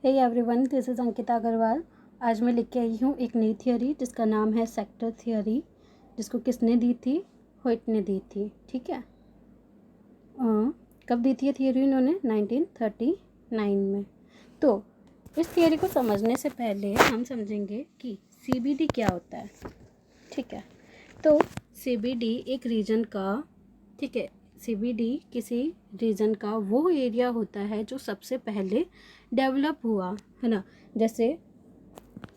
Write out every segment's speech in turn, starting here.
Hey everyone, this is Ankita Agarwal. आज मैं लिख के आई हूँ एक नई थियोरी जिसका नाम है सेक्टर थियोरी, जिसको किसने दी थी? होइट ने दी थी। ठीक है। कब दी थी ये थियोरी इन्होंने? 1939 में। तो इस थियोरी को समझने से पहले हम समझेंगे कि सीबीडी क्या होता है। ठीक है। तो सीबीडी एक रीजन का, ठीक है, सीबीडी किसी रीजन का वो एरिया होता है जो सबसे पहले डेवलप हुआ, है ना। जैसे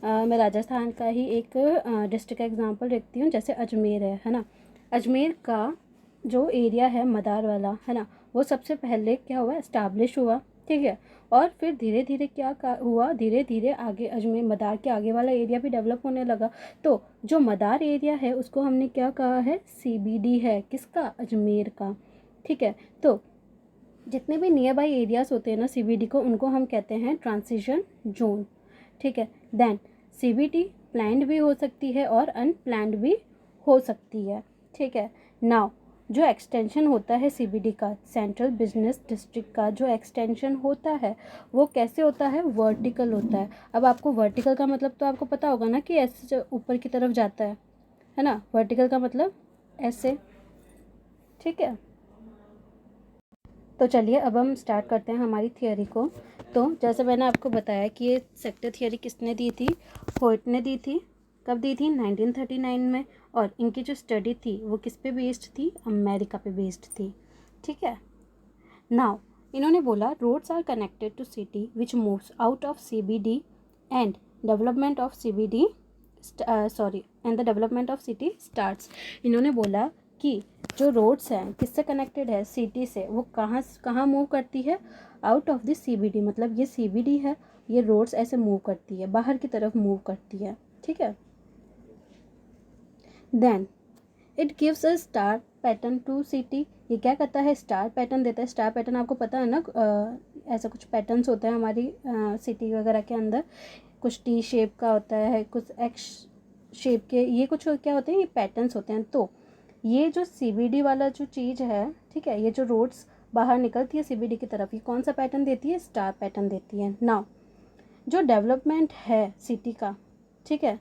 मैं राजस्थान का ही एक डिस्ट्रिक्ट एग्जांपल रखती हूँ, जैसे अजमेर है ना। अजमेर का जो एरिया है मदार वाला, है ना, वो सबसे पहले क्या हुआ? इस्टाब्लिश हुआ। ठीक है। और फिर धीरे धीरे हुआ, धीरे धीरे आगे अजमेर मदार के आगे वाला एरिया भी डेवलप होने लगा। तो जो मदार एरिया है उसको हमने क्या कहा है? सीबीडी है। किसका? अजमेर का। ठीक है। तो जितने भी नियर बाई एरियाज होते हैं ना सीबीडी को, उनको हम कहते हैं ट्रांजिशन जोन। ठीक है। देन सीबीडी प्लान्ड भी हो सकती है और अनप्लान्ड भी हो सकती है। ठीक है। नाउ जो एक्सटेंशन होता है सीबीडी का, सेंट्रल बिजनेस डिस्ट्रिक्ट का जो एक्सटेंशन होता है वो कैसे होता है? वर्टिकल होता है। अब आपको वर्टिकल का मतलब तो आपको पता होगा ना कि ऐसे ऊपर की तरफ जाता है ना। वर्टिकल का मतलब ऐसे। ठीक है। तो चलिए अब हम स्टार्ट करते हैं हमारी थियोरी को। तो जैसे मैंने आपको बताया कि ये सेक्टर थियोरी किसने दी थी? होइट ने दी थी। कब दी थी? 1939 में। और इनकी जो स्टडी थी वो किस पे बेस्ड थी? अमेरिका पे बेस्ड थी। ठीक है। नाउ इन्होंने बोला roads are connected to city which moves out of CBD and development of CBD and the development of city starts. इन्होंने बोला कि जो रोड्स हैं किससे कनेक्टेड है? सिटी से। वो कहाँ कहाँ मूव करती है? Out of the CBD. मतलब ये सीबीडी है, ये रोड्स ऐसे मूव करती है, बाहर की तरफ मूव करती है। ठीक है। Then it gives a star pattern to city. ये क्या करता है? स्टार पैटर्न देता है। स्टार पैटर्न आपको पता है ना, ऐसा कुछ पैटर्न्स होते हैं हमारी सिटी वगैरह के अंदर। कुछ टी शेप का होता है, कुछ एक्स शेप के, ये कुछ क्या होते हैं? ये पैटर्न्स होते हैं। तो ये जो सीबीडी वाला जो चीज़ है, ठीक है, ये जो रोड्स बाहर निकलती है सीबीडी की तरफ, ये कौन सा पैटर्न देती है? स्टार पैटर्न देती है। नाउ जो डेवलपमेंट है सिटी का, ठीक है,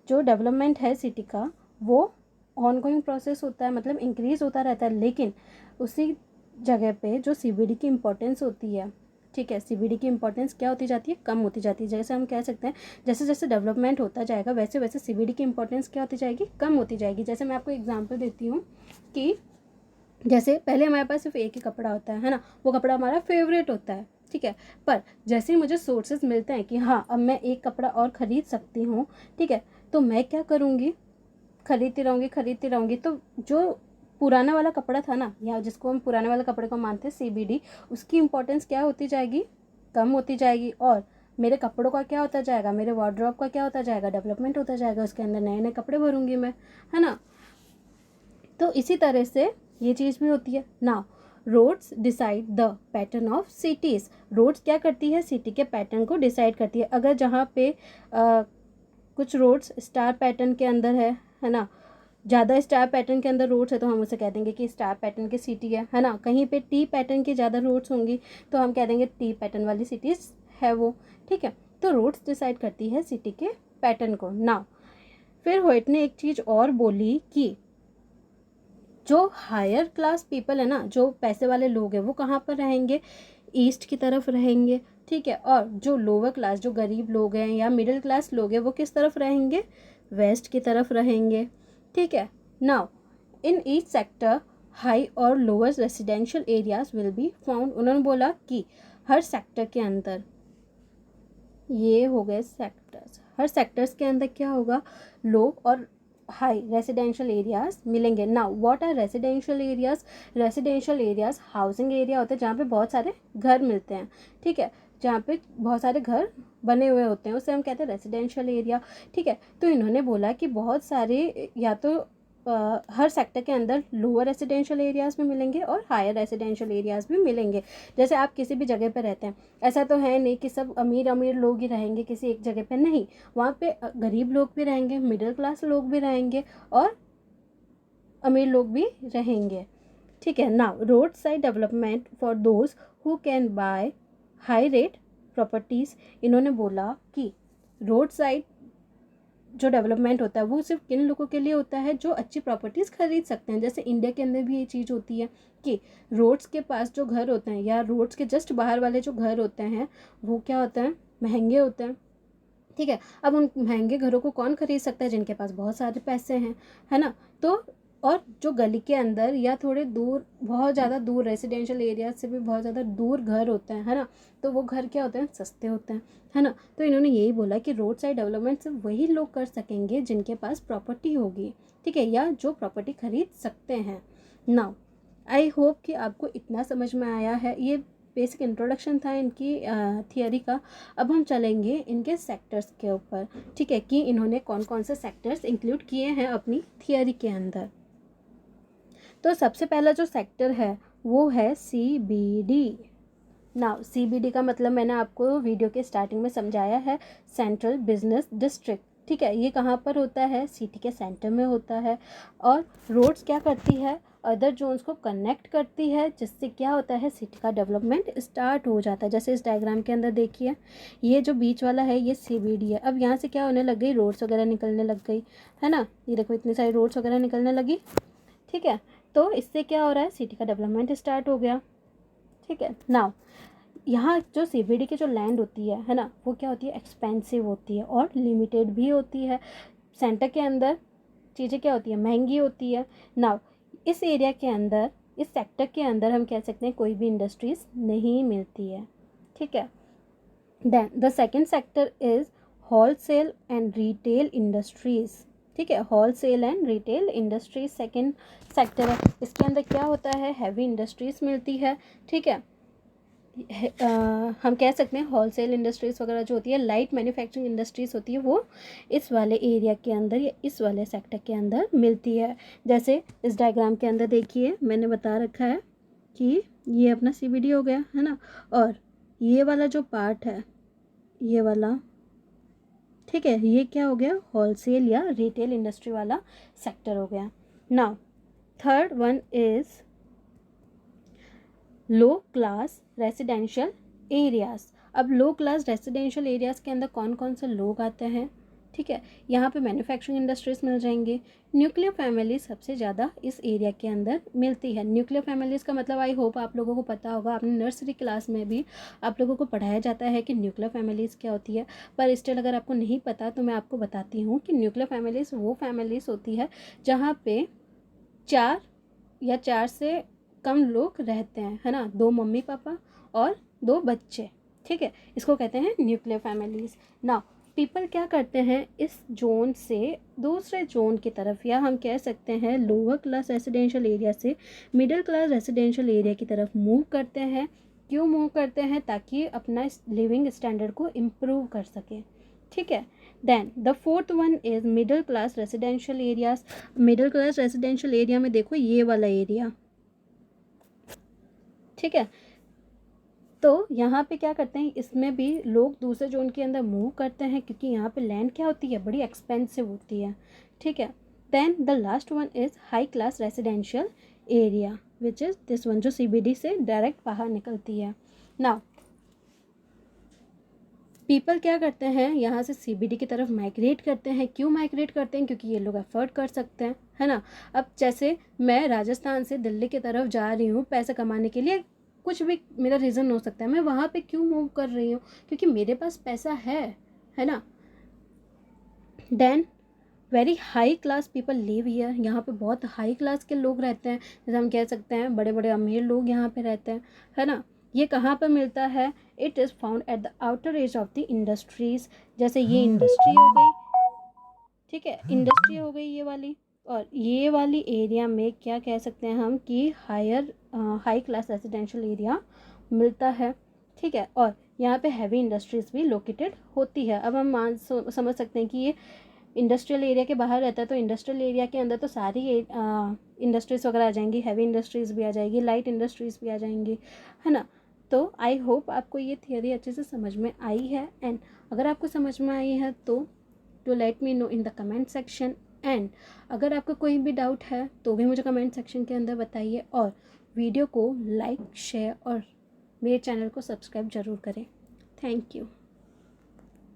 जो डेवलपमेंट है सिटी का वो ऑनगोइंग प्रोसेस होता है, मतलब इंक्रीज होता रहता है। लेकिन उसी जगह पे जो सीबीडी की इम्पोर्टेंस होती है, ठीक है, सीबीडी की इम्पोर्टेंस क्या होती जाती है? कम होती जाती है। जैसे हम कह सकते हैं जैसे जैसे डेवलपमेंट होता जाएगा वैसे वैसे सीबीडी की इम्पोर्टेंस क्या होती जाएगी? कम होती जाएगी। जैसे मैं आपको एग्जांपल देती हूँ कि जैसे पहले हमारे पास सिर्फ एक ही कपड़ा होता है ना, वो कपड़ा हमारा फेवरेट होता है। ठीक है। पर जैसे ही मुझे सोर्सेज मिलते हैं कि हाँ अब मैं एक कपड़ा और ख़रीद सकती हूँ, ठीक है, तो मैं क्या करूँगी? खरीदती रहूँगी। तो जो पुराना वाला कपड़ा था ना, या जिसको हम पुराने वाले कपड़े को मानते हैं सीबीडी, उसकी इम्पोर्टेंस क्या होती जाएगी? कम होती जाएगी। और मेरे कपड़ों का क्या होता जाएगा? मेरे वार्डरोब का क्या होता जाएगा? डेवलपमेंट होता जाएगा। उसके अंदर नए नए कपड़े भरूंगी मैं, है ना। तो इसी तरह से ये चीज़ भी होती है ना। Roads decide the pattern of cities. Roads क्या करती है? सिटी के पैटर्न को डिसाइड करती है। अगर जहाँ पे कुछ रोड्स स्टार पैटर्न के अंदर है ना, ज़्यादा स्टार पैटर्न के अंदर रोड्स है तो हम उसे कह देंगे कि स्टार पैटर्न की सिटी है ना। कहीं पे टी पैटर्न की ज़्यादा रोड्स होंगी तो हम कह देंगे टी पैटर्न वाली सिटीज़ है वो। ठीक है। तो रोड्स डिसाइड करती है सिटी के पैटर्न को ना। फिर व्हाइट ने एक चीज़ और बोली कि जो हायर क्लास पीपल है ना, जो पैसे वाले लोग हैं, वो कहाँ पर रहेंगे? ईस्ट की तरफ रहेंगे। ठीक है। और जो लोअर क्लास, जो गरीब लोग हैं या मिडिल क्लास लोग हैं, वो किस तरफ रहेंगे? वेस्ट की तरफ रहेंगे। ठीक है। Now in each sector high और lower residential areas will be found. उन्होंने बोला कि हर सेक्टर के अंदर, ये हो गए सेक्टर्स, हर सेक्टर्स के अंदर क्या होगा? लो और हाई रेसिडेंशियल एरियाज मिलेंगे। Now what are residential areas? Residential areas housing area होते हैं जहाँ पे बहुत सारे घर मिलते हैं। ठीक है। जहाँ पे बहुत सारे घर बने हुए होते हैं उसे हम कहते हैं रेसिडेंशियल एरिया। ठीक है। तो इन्होंने बोला कि बहुत सारे, या तो हर सेक्टर के अंदर लोअर रेसिडेंशियल एरियाज़ भी मिलेंगे और हायर रेसिडेंशियल एरियाज़ भी मिलेंगे। जैसे आप किसी भी जगह पर रहते हैं, ऐसा तो है नहीं कि सब अमीर अमीर लोग ही रहेंगे किसी एक जगह पे, नहीं, वहाँ पे गरीब लोग भी रहेंगे, मिडिल क्लास लोग भी रहेंगे और अमीर लोग भी रहेंगे। ठीक है। Now road side development for those who can by high rate properties, इन्होंने बोला कि रोड साइड जो डेवलपमेंट होता है वो सिर्फ किन लोगों के लिए होता है जो अच्छी प्रॉपर्टीज़ खरीद सकते हैं। जैसे इंडिया के अंदर भी ये चीज़ होती है कि रोड्स के पास जो घर होते हैं या रोड्स के जस्ट बाहर वाले जो घर होते हैं वो क्या होते हैं, महंगे होते हैं। ठीक है, अब उन महंगे घरों को कौन खरीद सकता है, जिनके पास बहुत सारे पैसे हैं, है ना। तो और जो गली के अंदर या थोड़े दूर, बहुत ज़्यादा दूर रेजिडेंशियल एरिया से भी बहुत ज़्यादा दूर घर होते हैं, है ना, तो वो घर क्या होते हैं, सस्ते होते हैं, है ना। तो इन्होंने यही बोला कि रोड साइड डेवलपमेंट सिर्फ वही लोग कर सकेंगे जिनके पास प्रॉपर्टी होगी, ठीक है, या जो प्रॉपर्टी खरीद सकते हैं। नाउ आई होप कि आपको इतना समझ में आया है। ये बेसिक इंट्रोडक्शन था इनकी थियरी का। अब हम चलेंगे इनके सेक्टर्स के ऊपर, ठीक है, कि इन्होंने कौन कौन से सेक्टर्स इंक्लूड किए हैं अपनी थियरी के अंदर। तो सबसे पहला जो सेक्टर है वो है CBD। नाउ CBD का मतलब मैंने आपको वीडियो के स्टार्टिंग में समझाया है, सेंट्रल बिजनेस डिस्ट्रिक्ट, ठीक है। ये कहाँ पर होता है, सिटी के सेंटर में होता है। और रोड्स क्या करती है, अदर जोन्स को कनेक्ट करती है, जिससे क्या होता है, सिटी का डेवलपमेंट स्टार्ट हो जाता है। जैसे इस डायग्राम के अंदर देखिए, ये जो बीच वाला है ये CBD है। अब यहाँ से क्या होने लग गई, रोड्स वगैरह निकलने लग गई, है ना। ये देखो इतनी सारी रोड्स वगैरह निकलने लगी, ठीक है। तो इससे क्या हो रहा है, सिटी का डेवलपमेंट स्टार्ट हो गया, ठीक है। नाउ यहाँ जो CBD की जो लैंड होती है ना, वो क्या होती है, एक्सपेंसिव होती है और लिमिटेड भी होती है। सेंटर के अंदर चीज़ें क्या होती है, महंगी होती है। नाउ इस एरिया के अंदर, इस सेक्टर के अंदर हम कह सकते हैं कोई भी इंडस्ट्रीज़ नहीं मिलती है, ठीक है। Then the second sector is wholesale and retail industries, ठीक है, wholesale and retail industries second sector है। इसके अंदर क्या होता है, हैवी इंडस्ट्रीज़ मिलती है, ठीक है। हम कह सकते हैं होलसेल इंडस्ट्रीज़ वगैरह जो होती है, लाइट मैन्युफैक्चरिंग इंडस्ट्रीज़ होती है, वो इस वाले एरिया के अंदर या इस वाले सेक्टर के अंदर मिलती है। जैसे इस डायग्राम के अंदर देखिए, मैंने बता रखा है कि ये अपना CBD हो गया, है ना, और ये वाला जो पार्ट है, ये वाला, ठीक है, ये क्या हो गया, होलसेल या रिटेल इंडस्ट्री वाला सेक्टर हो गया। Now third one is low class residential areas. अब लो क्लास रेसिडेंशियल एरियाज़ के अंदर कौन कौन से लोग आते हैं, ठीक है। यहाँ पे मैन्युफैक्चरिंग इंडस्ट्रीज़ मिल जाएंगे। न्यूक्लियर फैमिली सबसे ज़्यादा इस एरिया के अंदर मिलती है। न्यूक्लियर फैमिलीज़ का मतलब आई होप आप लोगों को पता होगा, आपने नर्सरी क्लास में भी आप लोगों को पढ़ाया जाता है कि न्यूक्लियर फैमिलीज़ क्या होती है। पर स्टिल अगर आपको नहीं पता तो मैं आपको बताती हूँ कि न्यूक्लियर फैमिलीज़ वो फैमिलीज़ होती है जहाँ पे 4 से कम लोग रहते हैं, है ना, 2 मम्मी पापा और 2 बच्चे, ठीक है, इसको कहते हैं न्यूक्लियर फैमिलीज़। नाउ पीपल क्या करते हैं, इस जोन से दूसरे जोन की तरफ, या हम कह सकते हैं लोअर क्लास रेसिडेंशियल एरिया से मिडिल क्लास रेसिडेंशियल एरिया की तरफ मूव करते हैं। क्यों मूव करते हैं, ताकि अपना लिविंग स्टैंडर्ड को इम्प्रूव कर सके, ठीक है। Then the fourth one is middle class residential areas. Middle class residential area में देखो ये वाला एरिया, ठीक है। तो यहाँ पे क्या करते हैं, इसमें भी लोग दूसरे जोन के अंदर मूव करते हैं, क्योंकि यहाँ पे लैंड क्या होती है, बड़ी एक्सपेंसिव होती है, ठीक है। Then the last one is high class residential area which is this one, जो CBD से डायरेक्ट बाहर निकलती है। नाउ पीपल क्या करते हैं, यहाँ से CBD की तरफ माइग्रेट करते हैं। क्यों माइग्रेट करते हैं, क्योंकि ये लोग अफोर्ड कर सकते हैं, है ना। अब जैसे मैं राजस्थान से दिल्ली की तरफ जा रही हूँ पैसा कमाने के लिए, कुछ भी मेरा रीज़न हो सकता है, मैं वहाँ पे क्यों मूव कर रही हूँ, क्योंकि मेरे पास पैसा है ना। Then very high class people live here, यहाँ पे बहुत हाई क्लास के लोग रहते हैं, जैसे हम कह सकते हैं बड़े बड़े अमीर लोग यहाँ पे रहते हैं, है ना। ये कहाँ पर मिलता है, it is found at the outer as of the industries. जैसे ये इंडस्ट्री हो गई, ठीक है, इंडस्ट्री हो गई ये वाली, और ये वाली एरिया में क्या कह सकते हैं हम कि हाई क्लास रेजिडेंशियल एरिया मिलता है, ठीक है। और यहाँ पे हैवी इंडस्ट्रीज़ भी लोकेटेड होती है। अब हम समझ सकते हैं कि ये इंडस्ट्रियल एरिया के बाहर रहता है, तो इंडस्ट्रियल एरिया के अंदर तो सारी इंडस्ट्रीज़ वगैरह आ जाएंगी, हैवी इंडस्ट्रीज़ भी आ जाएगी, लाइट इंडस्ट्रीज़ भी आ जाएंगी, है ना। तो आई होप आपको ये थियोरी अच्छे से समझ में आई है। एंड अगर आपको समझ में आई है तो let me know in the comment section. And अगर आपको कोई भी डाउट है तो भी मुझे कमेंट सेक्शन के अंदर बताइए, और वीडियो को लाइक, शेयर और मेरे चैनल को सब्सक्राइब ज़रूर करें। Thank you.